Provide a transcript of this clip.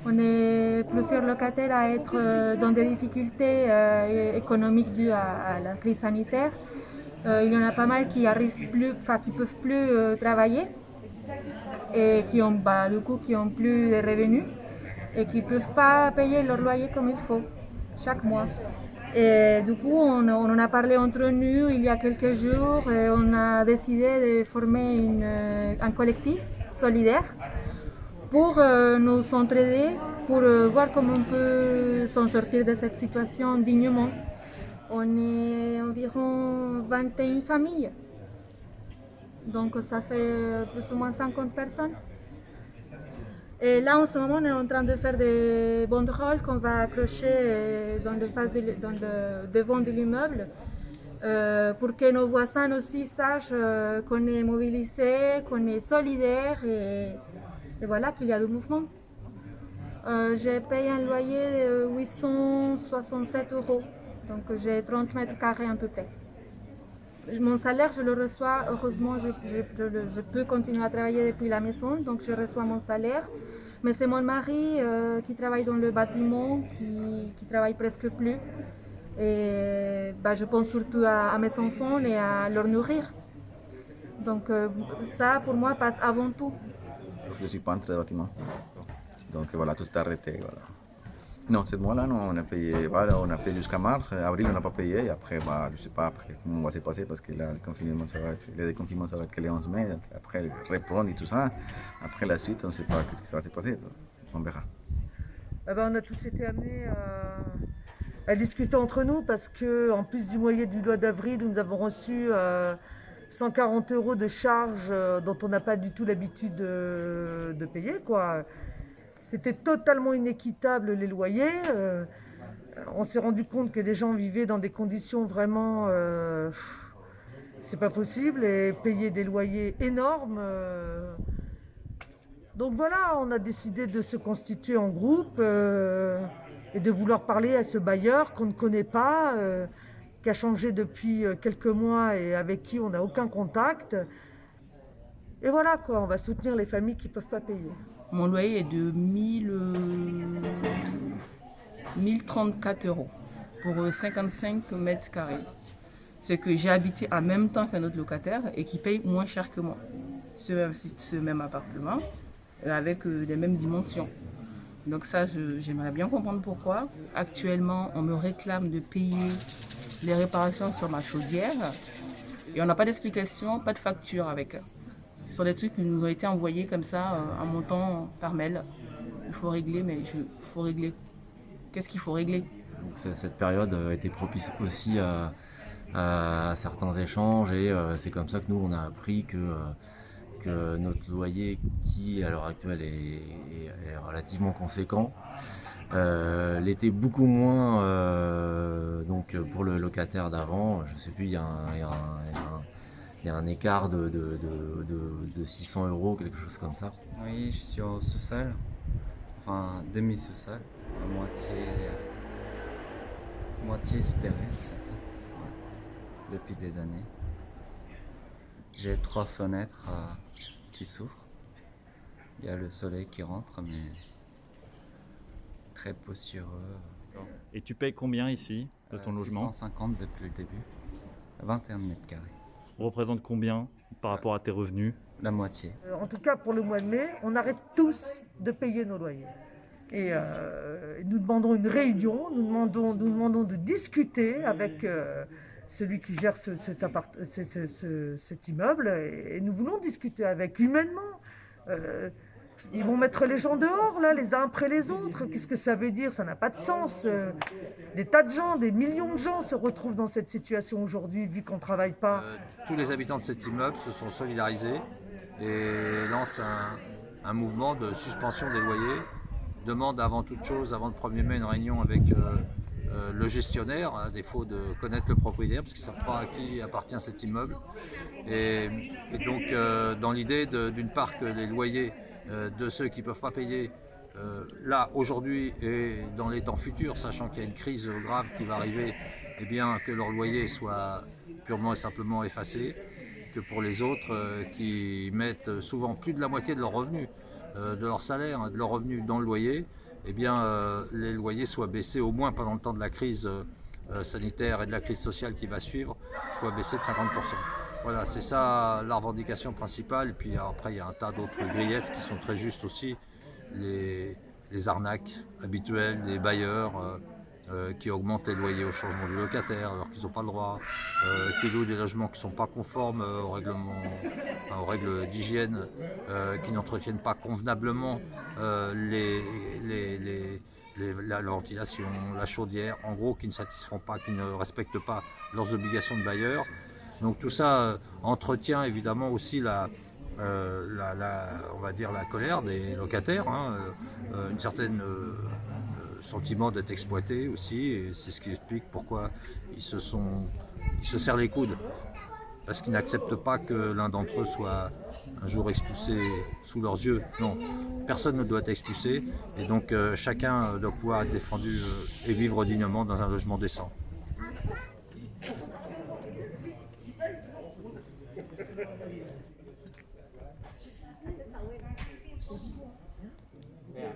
On est plusieurs locataires à être dans des difficultés économiques dues à la crise sanitaire. Il y en a pas mal qui arrivent plus, enfin qui peuvent plus travailler et qui ont du coup qui ont plus de revenus et qui peuvent pas payer leur loyer comme il faut chaque mois. Et du coup, on en a parlé entre nous il y a quelques jours et on a décidé de former un collectif solidaire pour nous entraider, pour voir comment on peut s'en sortir de cette situation dignement. On est environ 21 familles, donc ça fait plus ou moins 50 personnes. Et là, en ce moment, on est en train de faire des banderoles qu'on va accrocher dans le devant de l'immeuble pour que nos voisins aussi sachent qu'on est mobilisés, qu'on est solidaires et voilà qu'il y a du mouvement. J'ai payé un loyer de 867 euros, donc j'ai 30 mètres carrés à peu près. Mon salaire, je le reçois, heureusement, je peux continuer à travailler depuis la maison, donc je reçois mon salaire. Mais c'est mon mari qui travaille dans le bâtiment, qui travaille presque plus. Et je pense surtout à mes enfants et à leur nourrir. Donc ça, pour moi, passe avant tout. Je suis peintre de bâtiment. Donc voilà, tout est arrêté. Voilà. Non, ce mois-là, non, on a payé, voilà, on a payé jusqu'à mars. Avril, on n'a pas payé. Et après, je ne sais pas après comment va se passer parce que là, le déconfinement, ça va être que le 11 mai. Donc après, reprendre et tout ça. Après la suite, on ne sait pas ce qui va se passer. On verra. On a tous été amenés à discuter entre nous parce que, en plus du moyen du mois d'avril, nous avons reçu 140 euros de charges dont on n'a pas du tout l'habitude de payer, quoi. C'était totalement inéquitable les loyers. On s'est rendu compte que les gens vivaient dans des conditions vraiment... c'est pas possible et payer des loyers énormes. Donc voilà, on a décidé de se constituer en groupe et de vouloir parler à ce bailleur qu'on ne connaît pas, qui a changé depuis quelques mois et avec qui on n'a aucun contact. Et voilà quoi, on va soutenir les familles qui ne peuvent pas payer. Mon loyer est de 1034 euros pour 55 mètres carrés. C'est que j'ai habité en même temps qu'un autre locataire et qui paye moins cher que moi. Ce même appartement avec les mêmes dimensions. Donc ça, j'aimerais bien comprendre pourquoi. Actuellement, on me réclame de payer les réparations sur ma chaudière et on n'a pas d'explication, pas de facture avec. Ce sont des trucs qui nous ont été envoyés comme ça, en montant par mail. Il faut régler, mais il faut régler. Qu'est-ce qu'il faut régler? Donc, cette période a été propice aussi à certains échanges et c'est comme ça que nous on a appris que notre loyer, qui à l'heure actuelle est relativement conséquent, l'était beaucoup moins donc pour le locataire d'avant. Je sais plus, il y a un écart de 600 euros, quelque chose comme ça. Oui, je suis au sous-sol, enfin demi-sous-sol, à moitié souterrain en fait, ouais, depuis des années. J'ai 3 fenêtres qui s'ouvrent. Il y a le soleil qui rentre, mais très poussiéreux. Et tu payes combien ici de ton logement? 150 depuis le début, 21 mètres carrés. Représente combien par rapport à tes revenus? La moitié. En tout cas, pour le mois de mai, on arrête tous de payer nos loyers. Et nous demandons une réunion, nous demandons de discuter avec celui qui gère cet immeuble, et nous voulons discuter avec humainement. Ils vont mettre les gens dehors, là, les uns après les autres. Qu'est-ce que ça veut dire? Ça n'a pas de sens. Des tas de gens, des millions de gens se retrouvent dans cette situation aujourd'hui, vu qu'on ne travaille pas. Tous les habitants de cet immeuble se sont solidarisés et lancent un mouvement de suspension des loyers. Demande avant toute chose, avant le 1er mai, une réunion avec le gestionnaire, à défaut de connaître le propriétaire, parce qu'ils ne savent pas à qui appartient cet immeuble. Et donc, dans l'idée d'une part que les loyers de ceux qui ne peuvent pas payer là, aujourd'hui et dans les temps futurs, sachant qu'il y a une crise grave qui va arriver, eh bien, que leur loyer soit purement et simplement effacé, que pour les autres qui mettent souvent plus de la moitié de leurs revenus, de leur salaire, de leurs revenus dans le loyer, eh bien, les loyers soient baissés au moins pendant le temps de la crise sanitaire et de la crise sociale qui va suivre, soient baissés de 50%. Voilà, c'est ça la revendication principale. Et puis après, il y a un tas d'autres griefs qui sont très justes aussi. Les arnaques habituelles des bailleurs qui augmentent les loyers au changement du locataire alors qu'ils n'ont pas le droit, qui louent des logements qui ne sont pas conformes aux règles d'hygiène, qui n'entretiennent pas convenablement la ventilation, la chaudière, en gros qui ne satisfont pas, qui ne respectent pas leurs obligations de bailleur. Donc tout ça entretient évidemment aussi on va dire la colère des locataires, hein, une certaine sentiment d'être exploité aussi, et c'est ce qui explique pourquoi ils se serrent les coudes, parce qu'ils n'acceptent pas que l'un d'entre eux soit un jour expulsé sous leurs yeux. Non, personne ne doit être expulsé, et donc chacun doit pouvoir être défendu et vivre dignement dans un logement décent. Yeah.